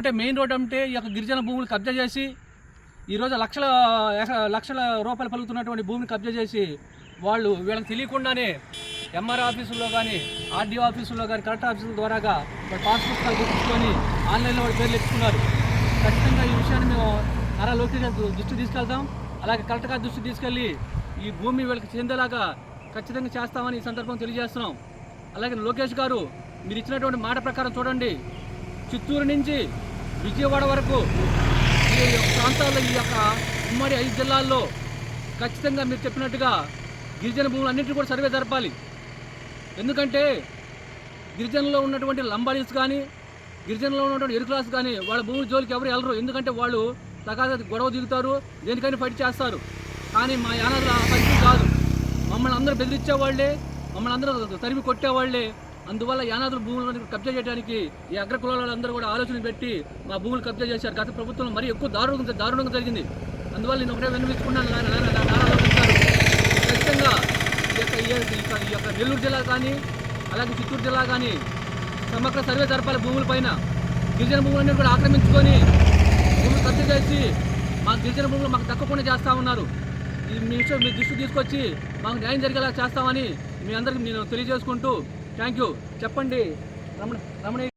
అంటే main road అంటే ఈ యొక్క గిరిజన భూములు కబ్జా చేసి ఈరోజు లక్షల రూపాయలు పలుకుతున్నటువంటి భూమిని కబ్జా చేసి వీళ్ళకి తెలియకుండానే ఎంఆర్ ఆఫీసుల్లో కానీ ఆర్డీఓ ఆఫీసుల్లో కానీ కలెక్టర్ ఆఫీసుల ద్వారాగా పాస్ పుస్తకాలు గుర్తించుకొని ఆన్లైన్లో వాళ్ళ పేర్లు ఎత్తుకున్నారు. ఖచ్చితంగా ఈ విషయాన్ని మేము నారా లోకేష్ గారి దృష్టి తీసుకెళ్తాం. అలాగే కలెక్టర్ గారి దృష్టి తీసుకెళ్ళి ఈ భూమి వీళ్ళకి చెందేలాగా ఖచ్చితంగా చేస్తామని ఈ సందర్భం తెలియజేస్తున్నాం. అలాగే లోకేష్ గారు మీరు ఇచ్చినటువంటి మాట ప్రకారం చూడండి, చిత్తూరు నుంచి విజయవాడ వరకు ఈ ప్రాంతాల్లో ఈ యొక్క ఉమ్మడి 5 జిల్లాల్లో ఖచ్చితంగా మీరు చెప్పినట్టుగా గిరిజన భూములు అన్నింటినీ కూడా సర్వే జరపాలి. ఎందుకంటే గిరిజనలో ఉన్నటువంటి లంబాడీస్ కానీ గిరిజనలో ఉన్నటువంటి ఎరుకులాస్ కానీ వాళ్ళ భూముల జోలికి ఎవరు వెళ్ళరు. ఎందుకంటే వాళ్ళు తగాద గొడవ దిగుతారు, దేనికైనా ఫైట్ చేస్తారు. కానీ మా యానాదులు ఆ పరిస్థితి కాదు. మమ్మల్ని అందరూ బెదిరించేవాళ్లే, మమ్మల్ని అందరూ తరిమి కొట్టేవాళ్లే. అందువల్ల యానాదుల భూములను కబ్జా చేయడానికి ఈ అగ్రకులాలందరూ కూడా ఆలోచన పెట్టి మా భూములు కబ్జా చేశారు. గత ప్రభుత్వంలో మరీ ఎక్కువ దారుణంగా జరిగింది. అందువల్ల నేను ఒకటే విన్నవించుకున్నాను, ఖచ్చితంగా ఈ యొక్క నెల్లూరు జిల్లా కానీ అలాగే చిత్తూరు జిల్లా కానీ సమగ్ర సర్వే జరపాలి. భూములపైన గిరిజన భూములన్నీ కూడా ఆక్రమించుకొని భూములు కబ్జా చేసి మా గిరిజన భూములు మాకు దక్కకుండా చేస్తూ ఉన్నారు. మీ విషయం మీ దృష్టి తీసుకొచ్చి మాకు న్యాయం జరిగేలా చేస్తామని మీ అందరికీ నేను తెలియజేసుకుంటూ థ్యాంక్ యూ. చెప్పండి రమణ.